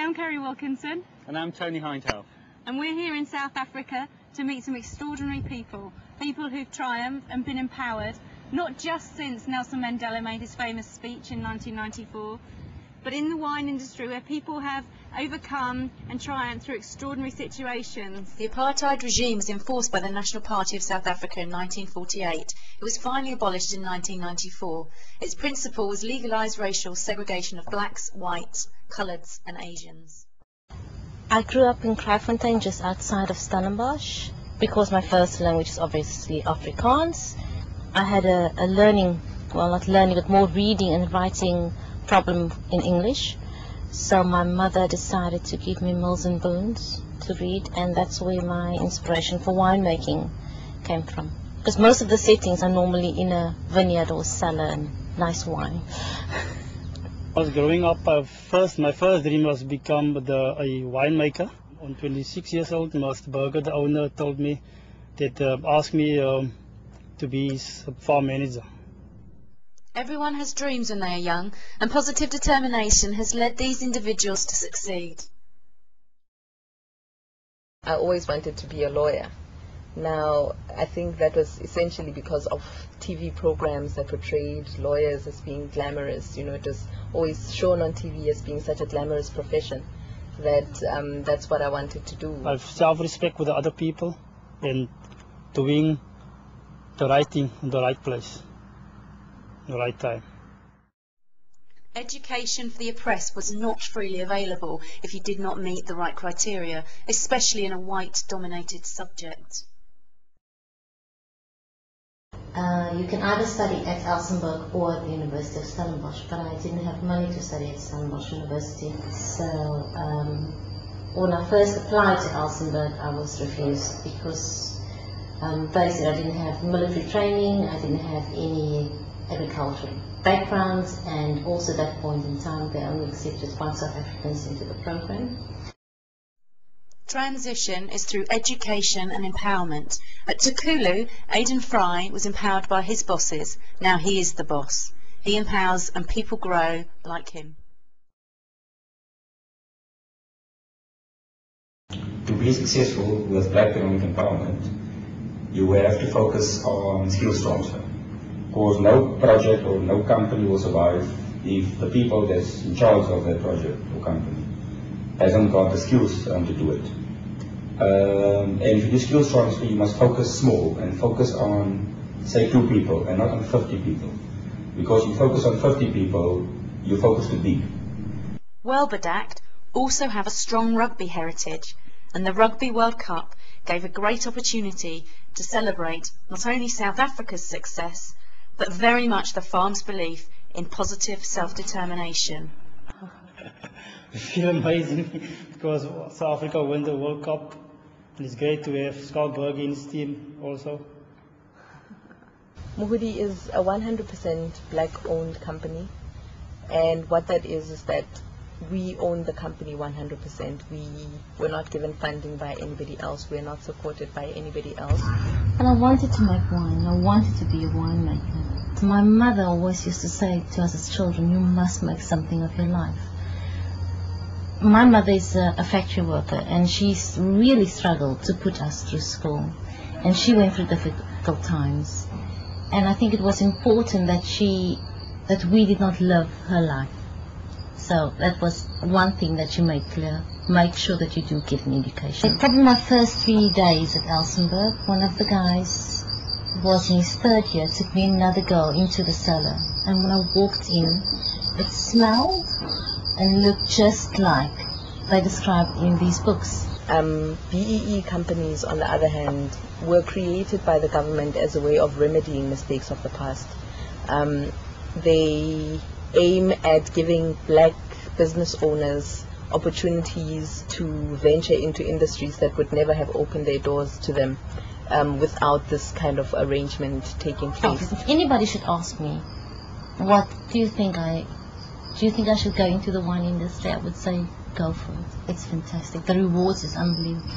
I'm Kerry Wilkinson. And I'm Tony Hindhouse. And we're here in South Africa to meet some extraordinary people. People who've triumphed and been empowered, not just since Nelson Mandela made his famous speech in 1994, but in the wine industry where people have overcome and triumphed through extraordinary situations. The apartheid regime was enforced by the National Party of South Africa in 1948. It was finally abolished in 1994. Its principle was legalised racial segregation of blacks, whites, coloureds and Asians. I grew up in Kraaifontein, just outside of Stellenbosch. Because my first language is obviously Afrikaans, I had a learning, well not learning, but more reading and writing problem in English. So my mother decided to give me Mills and Boons to read, and that's where my inspiration for winemaking came from. Because most of the settings are normally in a vineyard or cellar and nice wine. I was growing up, my first dream was to become a winemaker. I'm 26 years old. Mr. Berger, the owner, told me that asked me to be his farm manager. Everyone has dreams when they are young, and positive determination has led these individuals to succeed. I always wanted to be a lawyer. Now, I think that was essentially because of TV programs that portrayed lawyers as being glamorous. You know, it was always shown on TV as being such a glamorous profession that that's what I wanted to do. I have self-respect with the other people and doing the right thing in the right place, the right time. Education for the oppressed was not freely available if you did not meet the right criteria, especially in a white-dominated subject. You can either study at Elsenburg or at the University of Stellenbosch, but I didn't have money to study at Stellenbosch University. So when I first applied to Elsenburg, I was refused because basically I didn't have military training, I didn't have any agricultural background, and also at that point in time they only accepted white South Africans into the program. Transition is through education and empowerment. At Takulu, Aidan Fry was empowered by his bosses. Now he is the boss. He empowers and people grow like him. To be successful with Black economic empowerment, you will have to focus on skills transfer. Because no project or no company will survive if the people that's in charge of that project or company hasn't got the skills to do it. And if you do skills transfer, you must focus small and focus on, say, 2 people and not on 50 people. Because you focus on 50 people, you focus too big. Welbedacht also have a strong rugby heritage, and the Rugby World Cup gave a great opportunity to celebrate not only South Africa's success, but very much the farm's belief in positive self-determination. I feel amazing because South Africa won the World Cup, and it's great to have Scott Berger in his team also. Muhudi is a 100% black-owned company, and what that is that we own the company 100%. We were not given funding by anybody else. We're not supported by anybody else. And I wanted to make wine. I wanted to be a winemaker. My mother always used to say to us as children, you must make something of your life. My mother is a factory worker, and she's really struggled to put us through school. And she went through difficult times. And I think it was important that we did not live her life. So that was one thing that she made clear. Make sure that you do get an education. Probably my first 3 days at Elsenburg, one of the guys was in his 3rd year, took me and another girl into the cellar. And when I walked in, it smelled and looked just like they described in these books. BEE companies, on the other hand, were created by the government as a way of remedying mistakes of the past. They aim at giving black business owners opportunities to venture into industries that would never have opened their doors to them without this kind of arrangement taking place. If anybody should ask me, what do you think I should go into the wine industry, I would say go for it. It's fantastic. The rewards is unbelievable.